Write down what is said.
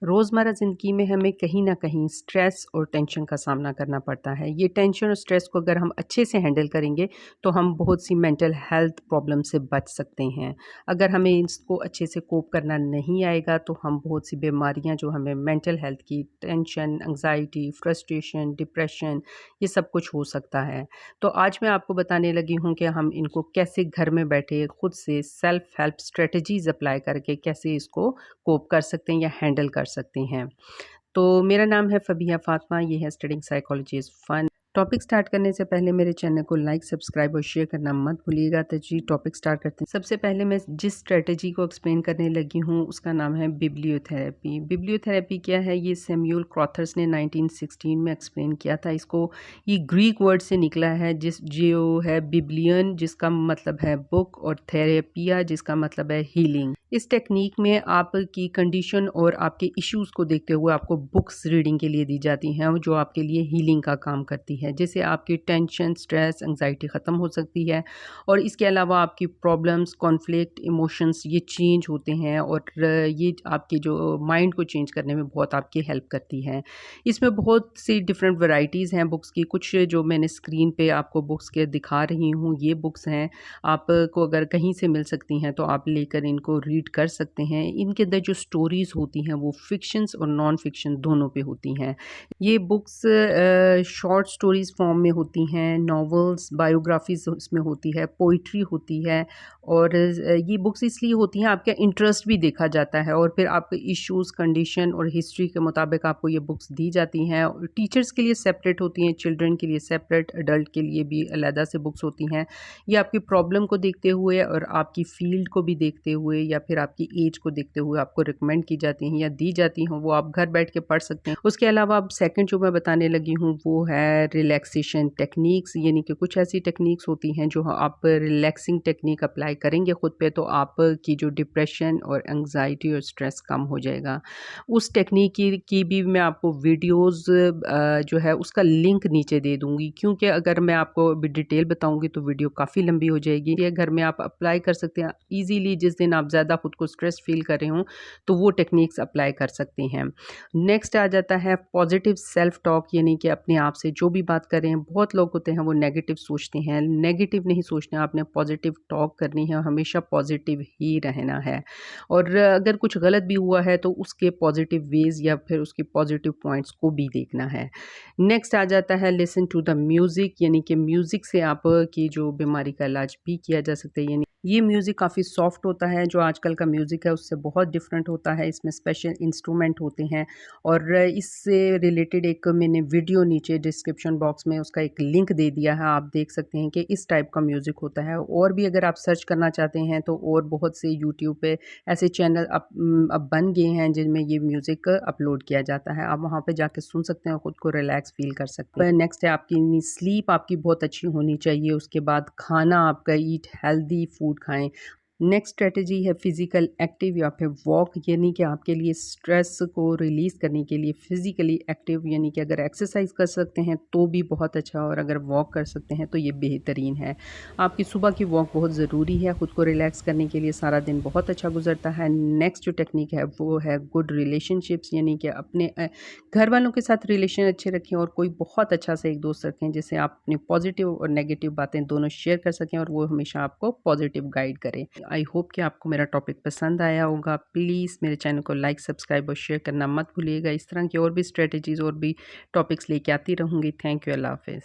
रोज़मर्रा ज़िंदगी में हमें कहीं न कहीं स्ट्रेस और टेंशन का सामना करना पड़ता है। ये टेंशन और स्ट्रेस को अगर हम अच्छे से हैंडल करेंगे, तो हम बहुत सी मेंटल हेल्थ प्रॉब्लम से बच सकते हैं। अगर हमें इसको अच्छे से कोप करना नहीं आएगा, तो हम बहुत सी बीमारियाँ जो हमें मेंटल हेल्थ की टेंशन, एंग्ज़ायटी, फ्रस्ट्रेशन, डिप्रेशन ये सब कुछ हो सकता है। तो आज मैं आपको बताने लगी हूँ कि हम इनको कैसे घर में बैठे खुद से सेल्फ हेल्प स्ट्रेटजीज़ अप्लाई करके कैसे इसको कोप कर सकते हैं या हैंडल कर सकते हैं। तो मेरा नाम है फ़बीहा फ़ातिमा, ये है studying psychology is fun. Topic start करने से पहले मेरे चैनल को लाइक, सब्सक्राइब और शेयर करना मत भूलिएगा। तो जी टॉपिक स्टार्ट करते हैं। सबसे पहले मैं जिस स्ट्रैटेजी को एक्सप्लेन करने लगी हूँ उसका नाम है बिब्लियोथेरेपी। बिब्लियोथेरेपी क्या है? ये सैमुअल क्रॉथर्स ने 1916 में एक्सप्लेन किया था इसको। ये ग्रीक वर्ड से निकला है जो है बिब्लियन जिसका मतलब है बुक और थेरेपिया जिसका मतलब है हीलिंग। इस टेक्निक में आपकी कंडीशन और आपके इश्यूज़ को देखते हुए आपको बुक्स रीडिंग के लिए दी जाती हैं जो आपके लिए हीलिंग का काम करती है। जिससे आपकी टेंशन, स्ट्रेस, एंग्जायटी ख़त्म हो सकती है और इसके अलावा आपकी प्रॉब्लम्स, कॉन्फ्लिक्ट, इमोशंस ये चेंज होते हैं और ये आपके जो माइंड को चेंज करने में बहुत आपकी हेल्प करती है। इसमें बहुत सी डिफरेंट वैराइटीज़ हैं बुक्स की। कुछ जो मैंने स्क्रीन पे आपको बुक्स के दिखा रही हूँ, ये बुक्स हैं। आपको अगर कहीं से मिल सकती हैं तो आप लेकर इनको रीड कर सकते हैं। इनके अंदर जो स्टोरीज़ होती हैं वो फ़िक्शंस और नॉन फ़िक्शन दोनों पे होती हैं। ये बुक्स शॉर्ट स्टोरीज़ फॉर्म में होती हैं, नॉवेल्स, बायोग्राफ़ीज़ इसमें होती है, पोएट्री होती है और ये बुक्स इसलिए होती हैं आपका इंटरेस्ट भी देखा जाता है और फिर आपके इश्यूज़, कंडीशन और हिस्ट्री के मुताबिक आपको ये बुक्स दी जाती हैं। और टीचर्स के लिए सेपरेट होती हैं, चिल्ड्रन के लिए सेपरेट, एडल्ट के लिए भी अलग से बुक्स होती हैं। ये आपकी प्रॉब्लम को देखते हुए और आपकी फ़ील्ड को भी देखते हुए या फिर आपकी एज को देखते हुए आपको रिकमेंड की जाती हैं या दी जाती हैं, वो आप घर बैठ के पढ़ सकते हैं। उसके अलावा अब सेकंड जो मैं बताने लगी हूँ वो है रिलैक्सेशन टेक्निक्स, यानी कि कुछ ऐसी टेक्निक्स होती हैं जो आप रिलैक्सिंग टेक्निक अप्लाई करेंगे खुद पे तो आपकी जो डिप्रेशन और एंग्जायटी और स्ट्रेस कम हो जाएगा। उस टेक्निक की भी मैं आपको वीडियोज़ जो है उसका लिंक नीचे दे दूँगी, क्योंकि अगर मैं आपको अभी डिटेल बताऊँगी तो वीडियो काफ़ी लंबी हो जाएगी। ये घर में आप अप्लाई कर सकते हैं ईज़िली। जिस दिन आप ज़्यादा खुद को स्ट्रेस फ़ील कर रहे हों, तो वो टेक्निक्स अप्लाई कर सकते हैं। नेक्स्ट आ जाता है पॉज़िटिव सेल्फ टॉक, यानी कि अपने आप से जो भी बात कर रहे हैं। बहुत लोग होते हैं वो नेगेटिव सोचते हैं, नेगेटिव नहीं सोचना, आपने पॉज़िटिव टॉक करनी है, हमेशा पॉज़िटिव ही रहना है। और अगर कुछ गलत भी हुआ है तो उसके पॉज़िटिव वेज़ या फिर उसके पॉज़िटिव पॉइंट्स को भी देखना है। नेक्स्ट आ जाता है लिसन टू द म्यूज़िक, यानी कि म्यूज़िक से आप की जो बीमारी का इलाज भी किया जा सकता है। यानी ये म्यूज़िक काफ़ी सॉफ्ट होता है, जो आजकल का म्यूज़िक है उससे बहुत डिफरेंट होता है। इसमें स्पेशल इंस्ट्रूमेंट होते हैं और इससे रिलेटेड एक मैंने वीडियो नीचे डिस्क्रिप्शन बॉक्स में उसका एक लिंक दे दिया है, आप देख सकते हैं कि इस टाइप का म्यूज़िक होता है। और भी अगर आप सर्च करना चाहते हैं तो और बहुत से यूट्यूब पे ऐसे चैनल अब बन गए हैं जिनमें ये म्यूज़िक अपलोड किया जाता है। आप वहाँ पे जाके सुन सकते हैं और खुद को रिलैक्स फ़ील कर सकते हैं। नेक्स्ट है आपकी स्लीप आपकी बहुत अच्छी होनी चाहिए। उसके बाद खाना आपका ईट हेल्दी फूड खाएँ। नेक्स्ट स्ट्रैटेजी है फिज़िकल एक्टिव या फिर वॉक, यानी कि आपके लिए स्ट्रेस को रिलीज़ करने के लिए फिज़िकली एक्टिव, यानी कि अगर एक्सरसाइज कर सकते हैं तो भी बहुत अच्छा और अगर वॉक कर सकते हैं तो ये बेहतरीन है। आपकी सुबह की वॉक बहुत ज़रूरी है खुद को रिलैक्स करने के लिए, सारा दिन बहुत अच्छा गुजरता है। नेक्स्ट जो टेक्निक है वो है गुड रिलेशनशिप्स, यानी कि अपने घर वालों के साथ रिलेशन अच्छे रखें और कोई बहुत अच्छा सा एक दोस्त रखें जिससे आप अपनी पॉजिटिव और नेगेटिव बातें दोनों शेयर कर सकें और वो हमेशा आपको पॉजिटिव गाइड करे। आई होप कि आपको मेरा टॉपिक पसंद आया होगा। प्लीज़ मेरे चैनल को लाइक, सब्सक्राइब और शेयर करना मत भूलिएगा। इस तरह की और भी स्ट्रेटजीज़ और भी टॉपिक्स लेके आती रहूँगी। Thank you. अल्लाह हाफ़िज़।